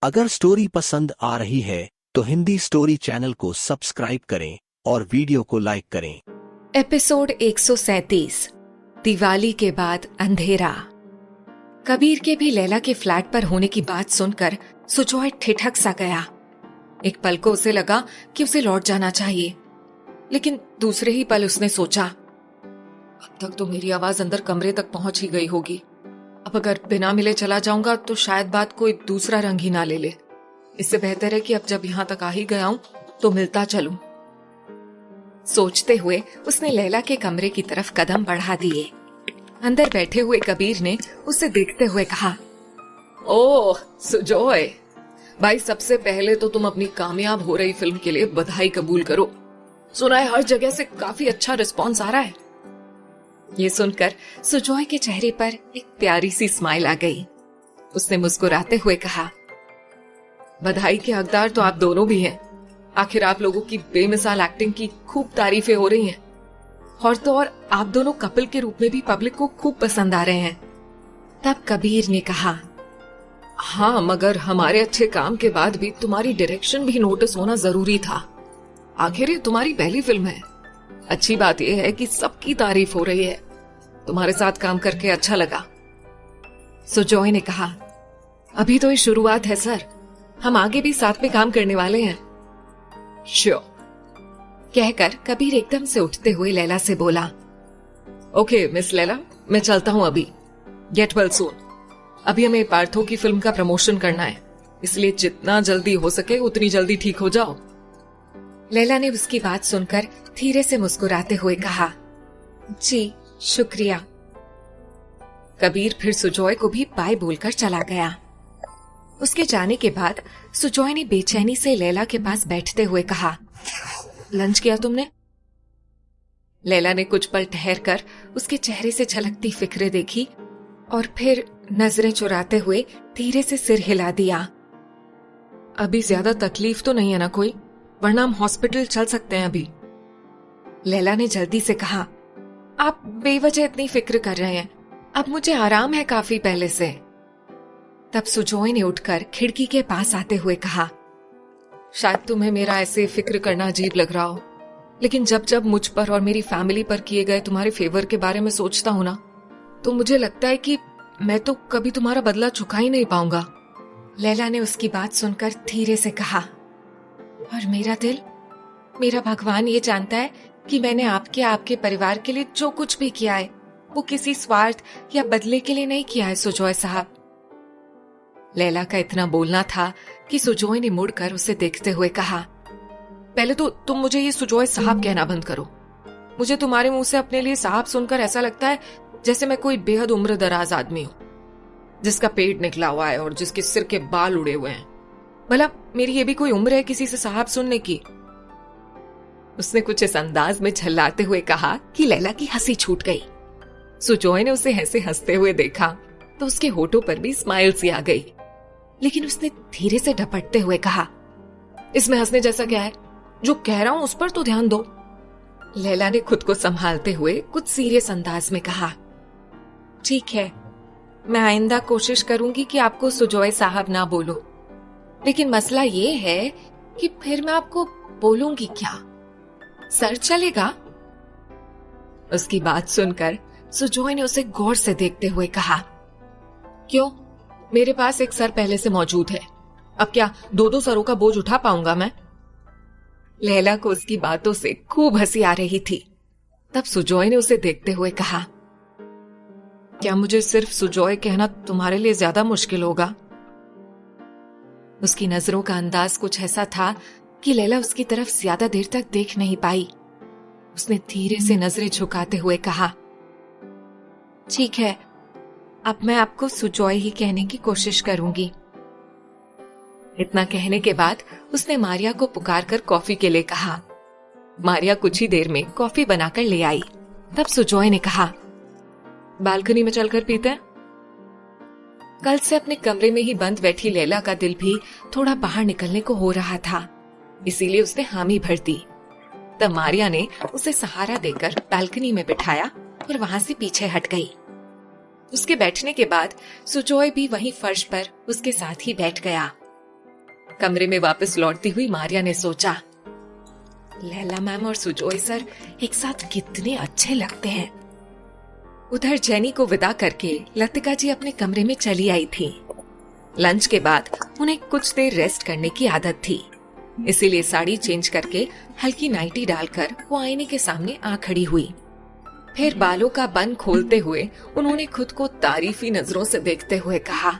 अगर स्टोरी पसंद आ रही है तो हिंदी स्टोरी चैनल को सब्सक्राइब करें और वीडियो को लाइक करें। एपिसोड 137 दिवाली के बाद अंधेरा। कबीर के भी लैला के फ्लैट पर होने की बात सुनकर सुजॉय ठिठक सा गया। एक पल को उसे लगा कि उसे लौट जाना चाहिए, लेकिन दूसरे ही पल उसने सोचा, अब तक तो मेरी आवाज अंदर कमरे तक पहुंच ही गई होगी। अब अगर बिना मिले चला जाऊंगा तो शायद बात कोई दूसरा रंग ही ना ले ले। इससे बेहतर है कि अब जब यहां तक आ ही गया हूं तो मिलता चलूं। सोचते हुए उसने लैला के कमरे की तरफ कदम बढ़ा दिए। अंदर बैठे हुए कबीर ने उसे देखते हुए कहा, ओह सुजॉय भाई, सबसे पहले तो तुम अपनी कामयाब हो रही फिल्म के लिए बधाई कबूल करो। सुना है हर जगह से काफी अच्छा रिस्पॉन्स आ रहा है। ये सुनकर सुजॉय के चेहरे पर एक प्यारी सी स्माइल आ गई। उसने मुस्कुराते हुए कहा, बधाई के हकदार तो आप दोनों भी हैं। आखिर आप लोगों की बेमिसाल एक्टिंग की खूब तारीफें हो रही हैं, और तो और आप दोनों कपल के रूप में भी पब्लिक को खूब पसंद आ रहे हैं। तब कबीर ने कहा, हाँ, मगर हमारे अच्छे काम के बाद भी तुम्हारी डायरेक्शन भी नोटिस होना जरूरी था। आखिर ये तुम्हारी पहली फिल्म है। अच्छी बात यह है कि सबकी तारीफ हो रही है। तुम्हारे साथ काम करके अच्छा लगा। सुजॉय ने कहा, अभी तो ये शुरुआत है सर, हम आगे भी साथ में काम करने वाले हैं। श्योर, कहकर कबीर एकदम से उठते हुए लैला से बोला, ओके मिस लैला, मैं चलता हूं अभी। Get well soon. अभी हमें पार्थो की फिल्म का प्रमोशन करना है, इसलिए जितना जल्दी हो सके उतनी जल्दी ठीक हो जाओ। लैला ने उसकी बात सुनकर धीरे से मुस्कुराते हुए कहा, जी शुक्रिया। कबीर फिर सुजॉय को भी बाय बोलकर चला गया। उसके जाने के बाद सुजॉय ने बेचैनी से लैला के पास बैठते हुए कहा, लंच किया तुमने? लैला ने कुछ पल ठहरकर उसके चेहरे से झलकती फिक्रें देखी और फिर नजरें चुराते हुए धीरे से सिर हिला दिया। अभी ज्यादा तकलीफ तो नहीं है ना कोई, वरना हम हॉस्पिटल चल सकते हैं अभी। लैला ने जल्दी से कहा, आप बेवजह इतनी फिक्र कर रहे हैं, अब मुझे आराम है काफी पहले से। तब सुजॉय ने उठकर खिड़की के पास आते हुए कहा, शायद तुम्हें मेरा ऐसे फिक्र करना अजीब लग रहा हो, लेकिन जब जब मुझ पर और मेरी फैमिली पर किए गए तुम्हारे फेवर के बारे में सोचता हूं ना, तो मुझे लगता है कि मैं तो कभी तुम्हारा बदला चुका ही नहीं पाऊंगा। लैला ने उसकी बात सुनकर धीरे से कहा, और मेरा दिल, मेरा भगवान ये जानता है कि मैंने आपके परिवार के लिए जो कुछ भी किया है वो किसी स्वार्थ या बदले के लिए नहीं किया है सुजॉय साहब। लैला का इतना बोलना था कि सुजॉय ने मुड़कर उसे देखते हुए कहा, पहले तो तुम मुझे ये सुजॉय साहब कहना बंद करो। मुझे तुम्हारे मुंह से अपने लिए साहब सुनकर ऐसा लगता है जैसे मैं कोई बेहद उम्र दराज आदमी हूं, जिसका पेट निकला हुआ है और जिसके सिर के बाल उड़े हुए हैं। भला मेरी ये भी कोई उम्र है किसी से साहब सुनने की? उसने कुछ इस अंदाज में झल्लाते हुए कहा कि लैला की हंसी छूट गई। सुजॉय ने उसे ऐसे हंसते हुए देखा तो उसके होठों पर भी स्माइल सी आ गई, लेकिन उसने धीरे से ढपटते हुए कहा, इसमें हंसने जैसा क्या है? जो कह रहा हूं उस पर तो ध्यान दो। लैला ने खुद को संभालते हुए कुछ सीरियस अंदाज में कहा, ठीक है, मैं आइंदा कोशिश करूंगी कि आपको सुजॉय साहब ना बोलूं, लेकिन मसला ये है कि फिर मैं आपको बोलूंगी क्या? सर चलेगा? उसकी बात सुनकर सुजॉय ने उसे गौर से देखते हुए कहा, क्यों, मेरे पास एक सर पहले से मौजूद है, अब क्या दो दो सरों का बोझ उठा पाऊंगा मैं? लैला को उसकी बातों से खूब हंसी आ रही थी। तब सुजॉय ने उसे देखते हुए कहा, क्या मुझे सिर्फ सुजॉय कहना तुम्हारे लिए ज्यादा मुश्किल होगा? उसकी नजरों का अंदाज कुछ ऐसा था कि लैला उसकी तरफ ज्यादा देर तक देख नहीं पाई। उसने धीरे से नजरें झुकाते हुए कहा, ठीक है, अब मैं आपको सुजॉय ही कहने की कोशिश करूंगी। इतना कहने के बाद उसने मारिया को पुकारकर कॉफी के लिए कहा। मारिया कुछ ही देर में कॉफी बनाकर ले आई। तब सुजॉय ने कहा, बालकनी में चलकर पीते हैं? कल से अपने कमरे में ही बंद बैठी लैला का दिल भी थोड़ा बाहर निकलने को हो रहा था, इसीलिए उसने हामी भर दी। तब मारिया ने उसे सहारा देकर बालकनी में बिठाया और वहां से पीछे हट गई। उसके बैठने के बाद सुजॉय भी वहीं फर्श पर उसके साथ ही बैठ गया। कमरे में वापस लौटती हुई मारिया ने सोचा, लैला मैम और सुजोय सर एक साथ कितने अच्छे लगते हैं। उधर जेनी को विदा करके लतिका जी अपने कमरे में चली आई थी। लंच के बाद उन्हें कुछ देर रेस्ट करने की आदत थी, इसीलिए साड़ी चेंज करके हल्की नाइटी डालकर वो आईने के सामने आ खड़ी हुई। फिर बालों का बन खोलते हुए उन्होंने खुद को तारीफी नजरों से देखते हुए कहा,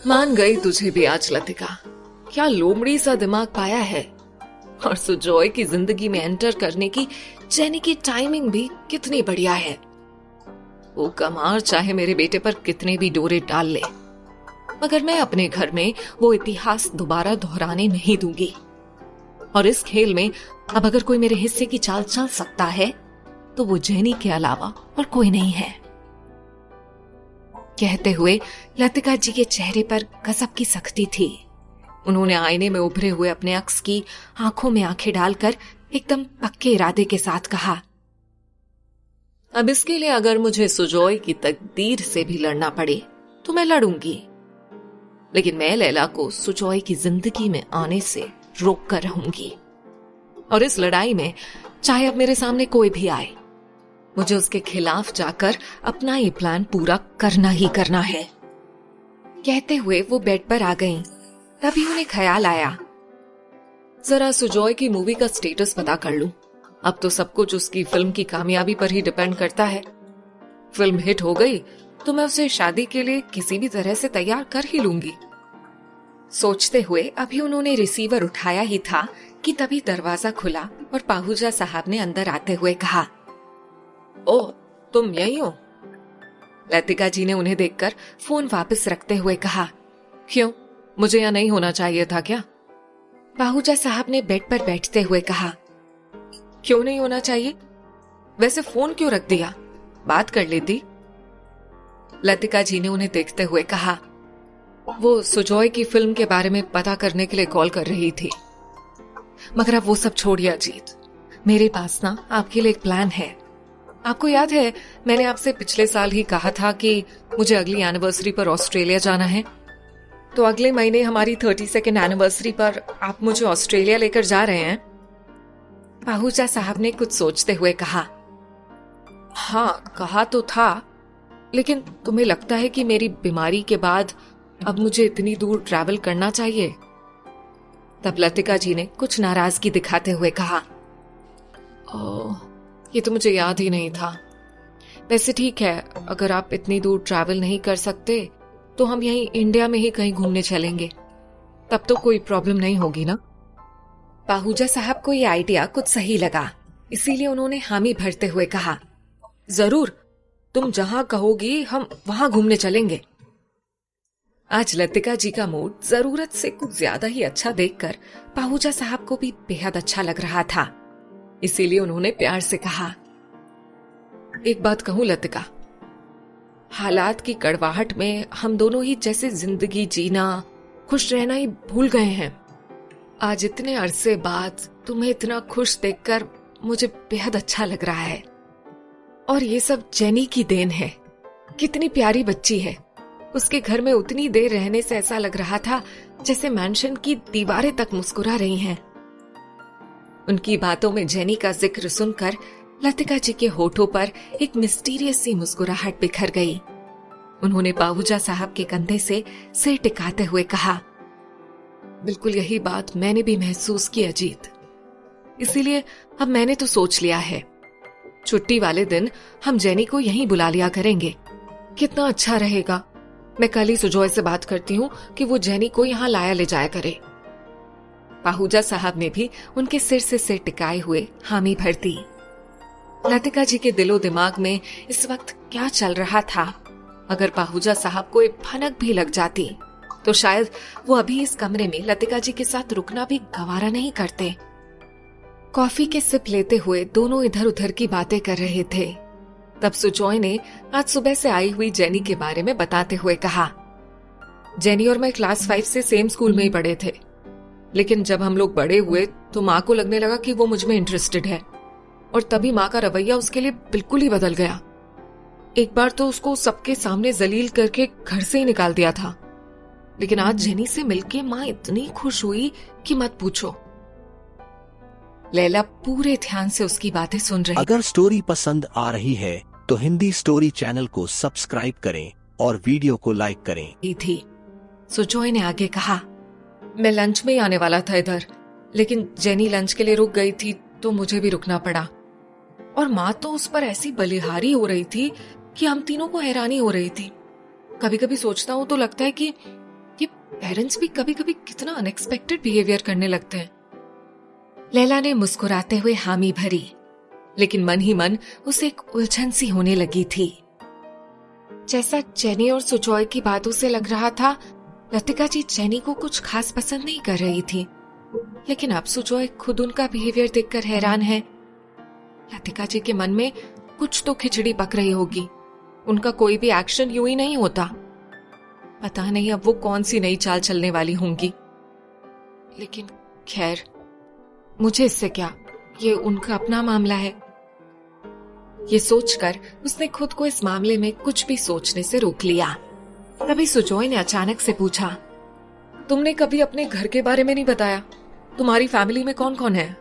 मान गई तुझे भी आज लतिका, क्या लोमड़ी सा दिमाग पाया है। और सुजोय की जिंदगी में एंटर करने की जेनी की टाइमिंग भी कितनी बढ़िया है। वो कमार चाहे मेरे बेटे पर कितने भी डोरे डाल ले, मगर मैं अपने घर में वो इतिहास दोबारा दोहराने नहीं दूंगी। और इस खेल में अब अगर कोई मेरे हिस्से की चाल चल सकता है तो वो जेनी के अलावा और कोई नहीं है। कहते हुए लतिका जी के चेहरे पर गजब की सख्ती थी। उन्होंने आईने में उभरे हुए अपने अक्स की आंखों में आंखें डालकर एकदम पक्के इरादे के साथ कहा, अब इसके लिए अगर मुझे सुजोय की तकदीर से भी लड़ना पड़े तो मैं लड़ूंगी, लेकिन मैं लैला को सुजोय की जिंदगी में आने से रोक कर रहूंगी। और इस लड़ाई में चाहे अब मेरे सामने कोई भी आए, मुझे उसके खिलाफ जाकर अपना ये प्लान पूरा करना ही करना है। कहते हुए वो बेड पर आ गईं। तभी उन्हें ख्याल आया, जरा सुजोय की मूवी का स्टेटस पता कर लूं। अब तो सब कुछ उसकी फिल्म की कामयाबी पर ही डिपेंड करता है। फिल्म हिट हो गई तो मैं उसे शादी के लिए किसी भी तरह से तैयार कर ही लूंगी। सोचते हुए अभी उन्होंने रिसीवर उठाया ही था कि तभी दरवाजा खुला और पाहूजा साहब ने अंदर आते हुए कहा, ओह तुम यही हो। लतिका जी ने उन्हें देखकर फोन वापस रखते हुए कहा, क्यों, मुझे यहाँ नहीं होना चाहिए था क्या? पाहूजा साहब ने बेड पर बैठते हुए कहा, क्यों नहीं होना चाहिए? वैसे फोन क्यों रख दिया, बात कर लेती। लतिका जी ने उन्हें देखते हुए कहा, वो सुजोय की फिल्म के बारे में पता करने के लिए कॉल कर रही थी। मगर अब वो सब छोड़िए अजीत, मेरे पास ना आपके लिए एक प्लान है। आपको याद है मैंने आपसे पिछले साल ही कहा था कि मुझे अगली एनिवर्सरी पर ऑस्ट्रेलिया जाना है, तो अगले महीने हमारी 32nd एनिवर्सरी पर आप मुझे ऑस्ट्रेलिया लेकर जा रहे हैं। पाहूजा साहब ने कुछ सोचते हुए कहा, हाँ कहा तो था, लेकिन तुम्हें लगता है कि मेरी बीमारी के बाद अब मुझे इतनी दूर ट्रैवल करना चाहिए? तब लतिका जी ने कुछ नाराजगी दिखाते हुए कहा, ओह ये तो मुझे याद ही नहीं था। वैसे ठीक है, अगर आप इतनी दूर ट्रैवल नहीं कर सकते तो हम यहीं इंडिया में ही कहीं घूमने चलेंगे, तब तो कोई प्रॉब्लम नहीं होगी ना। पाहूजा साहब को ये आइडिया कुछ सही लगा, इसीलिए उन्होंने हामी भरते हुए कहा, जरूर, तुम जहां कहोगी हम वहां घूमने चलेंगे। आज लतिका जी का मूड जरूरत से कुछ ज्यादा ही अच्छा देखकर पाहूजा साहब को भी बेहद अच्छा लग रहा था, इसीलिए उन्होंने प्यार से कहा, एक बात कहूं लतिका, हालात की कड़वाहट में हम दोनों ही जैसे जिंदगी जीना, खुश रहना ही भूल गए हैं। आज इतने अरसे बाद तुम्हें इतना खुश देखकर मुझे बेहद अच्छा लग रहा है। और ये सब जेनी की देन है। कितनी प्यारी बच्ची है। उसके घर में उतनी देर रहने से ऐसा लग रहा था जैसे मैंशन की दीवारें तक मुस्कुरा रही हैं। उनकी बातों में जेनी का जिक्र सुनकर लतिका जी के होठों पर एक मिस्टीरियस सी मुस्कुराहट बिखर गई। उन्होंने पाहूजा साहब के कंधे से सिर टिकाते हुए कहा, बिल्कुल यही बात मैंने भी महसूस की अजीत, इसीलिए अब मैंने तो सोच लिया है, छुट्टी वाले दिन हम जेनी को यहीं बुला लिया करेंगे। कितना अच्छा रहेगा। मैं कल ही सुजोय से बात करती हूँ कि वो जेनी को यहाँ लाया ले जाया करे। पाहूजा साहब ने भी उनके सिर से सिर टिकाए हुए हामी भर दी। लतिका जी के दिलो दिमाग में इस वक्त क्या चल रहा था, अगर पाहूजा साहब को एक भनक भी लग जाती तो शायद वो अभी इस कमरे में लतिका जी के साथ रुकना भी गवारा नहीं करते। कॉफी के सिप लेते हुए दोनों इधर उधर की बातें कर रहे थे। तब सुजोय ने आज सुबह से आई हुई जेनी के बारे में बताते हुए कहा, जेनी और मैं क्लास 5 से सेम स्कूल में ही पढ़े थे, लेकिन जब हम लोग बड़े हुए तो माँ को लगने लगा कि वो मुझ में इंटरेस्टेड है, और तभी माँ का रवैया उसके लिए बिल्कुल ही बदल गया। एक बार तो उसको सबके सामने जलील करके घर से ही निकाल दिया था। लेकिन आज जेनी से मिलके माँ इतनी खुश हुई कि मत पूछो। लैला पूरे ध्यान से उसकी बातें सुन रही अगर स्टोरी पसंद आ रही है तो हिंदी स्टोरी चैनल को सब्सक्राइब करें और वीडियो को लाइक करें थी। सुजॉय ने आगे कहा, मैं लंच में ही आने वाला था इधर, लेकिन जेनी लंच के लिए रुक गई थी तो मुझे भी रुकना पड़ा। और माँ तो उस पर ऐसी बलिहारी हो रही थी कि हम तीनों को हैरानी हो रही थी। कभी कभी सोचता हूँ तो लगता है कि ये पेरेंट्स भी कभी कभी कितना अनएक्सपेक्टेड बिहेवियर करने लगते हैं। लैला ने मुस्कुराते हुए हामी भरी, लेकिन मन ही मन उसे एक उलझन सी होने लगी थी। जैसा जेनी और सुजॉय की बातों से लग रहा था, लतिका जी जेनी को कुछ खास पसंद नहीं कर रही थी, लेकिन अब सुजॉय खुद उनका बिहेवियर देखकर हैरान है। लतिका जी के मन में कुछ तो खिचड़ी पक रही होगी। उनका कोई भी एक्शन यूं ही नहीं होता। पता नहीं अब वो कौन सी नई चाल चलने वाली होंगी। लेकिन खैर, मुझे इससे क्या, ये उनका अपना मामला है। ये सोचकर उसने खुद को इस मामले में कुछ भी सोचने से रोक लिया। तभी सुजॉय ने अचानक से पूछा, तुमने कभी अपने घर के बारे में नहीं बताया? तुम्हारी फैमिली में कौन कौन है?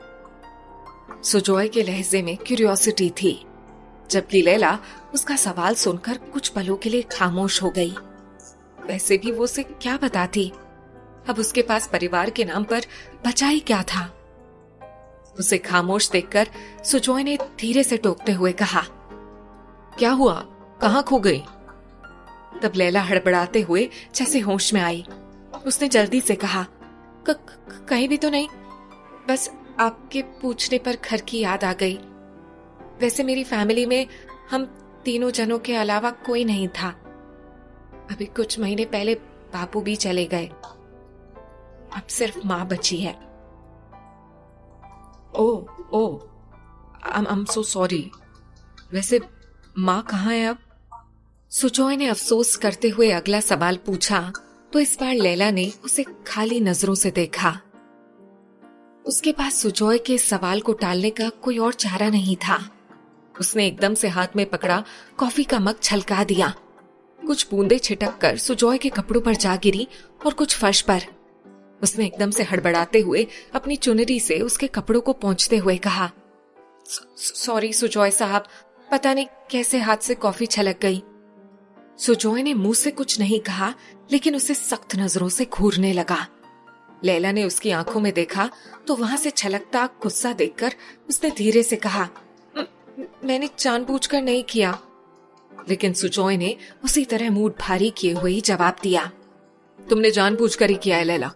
सुजॉय के लहजे में क्यूरियोसिटी थी, जबकि लैला उसका सवाल सुनकर कुछ पलों के लिए खामोश हो गई। वैसे भी वो उसे क्या बताती? अब उसके पास परिवार के नाम पर बचा ही क्या था? उसे खामोश देखकर सुजॉय ने धीरे से टोकते हुए कहा, क्या हुआ, कहाँ खो गई? तब लैला हड़बड़ाते हुए जैसे होश में आई। उसने जल्दी से कहा, कहीं भी तो नहीं, बस आपके पूछने पर घर की याद आ गई। वैसे मेरी फैमिली में हम तीनों जनों के अलावा कोई नहीं था। अभी कुछ महीने पहले बापू भी चले गए। अब सिर्फ माँ बची है। ओ, आई एम सो सॉरी। वैसे माँ कहाँ है अब? सुजॉय ने अफसोस करते हुए अगला सवाल पूछा तो इस बार लैला ने उसे खाली नजरों से देखा। उसके पास सुजॉय के सवाल को टालने का कोई और चारा नहीं था। उसने एकदम से हाथ में पकड़ा कॉफी का मग छलका दिया। कुछ बूंदे छिटक कर सुजॉय के कपड़ों पर जा गिरी और कुछ फर्श पर। उसने एकदम से हड़बड़ाते हुए अपनी चुनरी से उसके कपड़ों को पोंछते हुए कहा, सॉरी सुजॉय साहब, पता नहीं कैसे हाथ से कॉफी छलक गई। सुजॉय ने मुंह से कुछ नहीं कहा, लेकिन उसे सख्त नजरों से घूरने लगा। लैला ने उसकी आंखों में देखा तो वहां से छलकता गुस्सा देखकर उसने धीरे से कहा, मैंने जानबूझकर नहीं किया। लेकिन सुजॉय ने उसी तरह मूड भारी किए हुए ही जवाब दिया, तुमने जानबूझकर ही किया है लैला,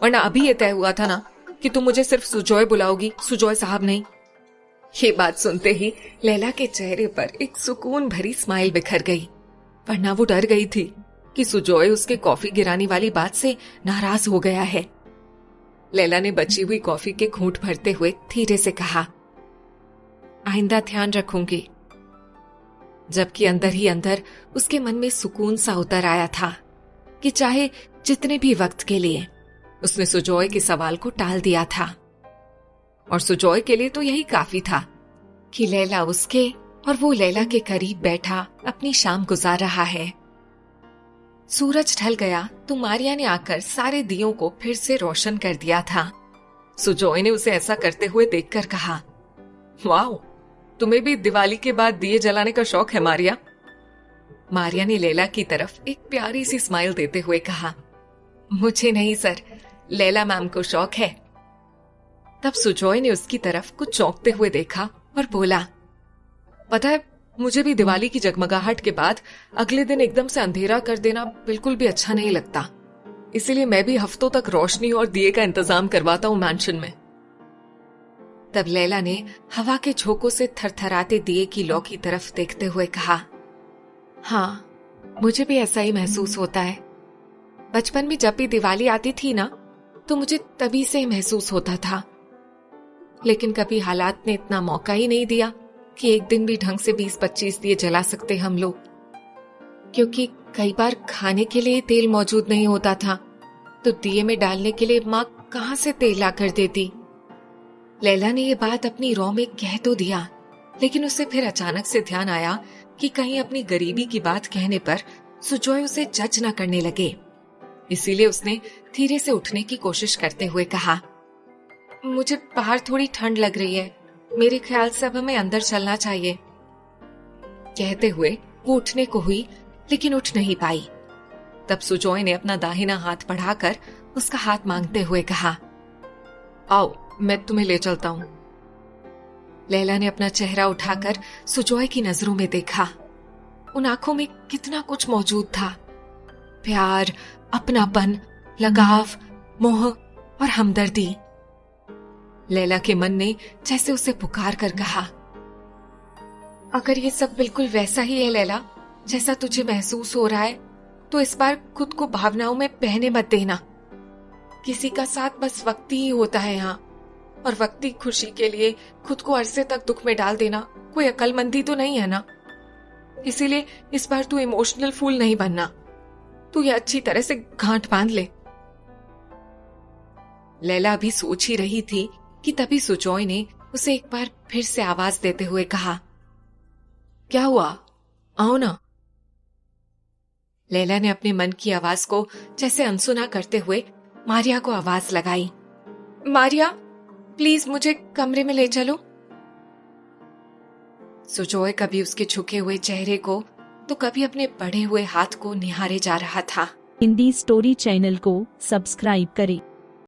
वरना अभी ये तय हुआ था ना कि तुम मुझे सिर्फ सुजॉय बुलाओगी, सुजॉय साहब नहीं। ये बात सुनते ही लैला के चेहरे पर एक सुकून भरी स्माइल बिखर गई, वरना वो डर गई थी कि सुजॉय उसके कॉफी गिराने वाली बात से नाराज हो गया है। लैला ने बची हुई कॉफी के घूंट भरते हुए धीरे से कहा, आइंदा ध्यान रखूंगी। जबकि अंदर ही अंदर उसके मन में सुकून सा उतर आया था कि चाहे जितने भी वक्त के लिए उसने सुजॉय के सवाल को टाल दिया था, और सुजॉय के लिए तो यही काफी था कि लैला उसके और वो लैला के करीब बैठा अपनी शाम गुजार रहा है। सूरज ढल गया तो मारिया ने आकर सारे दियों को फिर से रोशन कर दिया था। सुजॉय ने उसे ऐसा करते हुए देखकर कहा, वाह, तुम्हें भी दिवाली के बाद दिए जलाने का शौक है मारिया? मारिया ने लैला की तरफ एक प्यारी सी स्माइल देते हुए कहा, मुझे नहीं सर, लैला मैम को शौक है। तब सुजॉय ने उसकी तरफ कुछ चौंकते हुए देखा और बोला, पता है, मुझे भी दिवाली की जगमगाहट के बाद अगले दिन एकदम से अंधेरा कर देना बिल्कुल भी अच्छा नहीं लगता। इसीलिए मैं भी हफ्तों तक रोशनी और दिए का इंतजाम करवाता हूँ मैंशन में। तब लैला ने हवा के झोंकों से थरथराते दिए की लौ की तरफ देखते हुए कहा, हाँ, मुझे भी ऐसा ही महसूस होता है। बचपन में जब भी दिवाली आती थी ना, तो मुझे तभी से महसूस होता था, लेकिन कभी हालात ने इतना मौका ही नहीं दिया कि एक दिन भी ढंग से 20-25 दिए जला सकते हम लोग, क्योंकि कई बार खाने के लिए तेल मौजूद नहीं होता था, तो दिए में डालने के लिए माँ कहाँ से तेल ला कर देती। लैला ने ये बात अपनी रौ में कह तो दिया, लेकिन उसे फिर अचानक से ध्यान आया कि कहीं अपनी गरीबी की बात कहने पर सुजॉय उसे जज न करने लगे। इसीलिए उसने धीरे से उठने की कोशिश करते हुए कहा, मुझे बाहर थोड़ी ठंड लग रही है, मेरे ख्याल से अब हमें अंदर चलना चाहिए। कहते हुए वो उठने को हुई, लेकिन उठ नहीं पाई। तब सुजॉय ने अपना दाहिना हाथ बढ़ाकर उसका हाथ मांगते हुए कहा, आओ मैं तुम्हें ले चलता हूं। लैला ने अपना चेहरा उठाकर सुजॉय की नजरों में देखा। उन आंखों में कितना कुछ मौजूद था, प्यार, अपनापन, लगाव, मोह और हमदर्दी। लैला के मन ने जैसे उसे पुकार कर कहा, अगर ये सब बिल्कुल वैसा ही है लैला जैसा तुझे महसूस हो रहा है, तो इस बार खुद को भावनाओं में बहने मत देना। किसी का साथ बस वक्ती ही होता है यहाँ, और वक्ती खुशी के लिए खुद को अरसे तक दुख में डाल देना कोई अक्लमंदी तो नहीं है ना। इसीलिए इस बार तू इमोशनल फूल नहीं बनना, तू ये अच्छी तरह से गांठ बांध ले। लैला अभी सोच ही रही थी कि तभी सुजॉय ने उसे एक बार फिर से आवाज देते हुए कहा, क्या हुआ, आओ ना। लैला ने अपने मन की आवाज को जैसे अनसुना करते हुए मारिया को आवाज लगाई, मारिया प्लीज मुझे कमरे में ले चलो। सुजॉय कभी उसके झुके हुए चेहरे को तो कभी अपने बढ़े हुए हाथ को निहारे जा रहा था। हिंदी स्टोरी चैनल को सब्सक्राइब करें।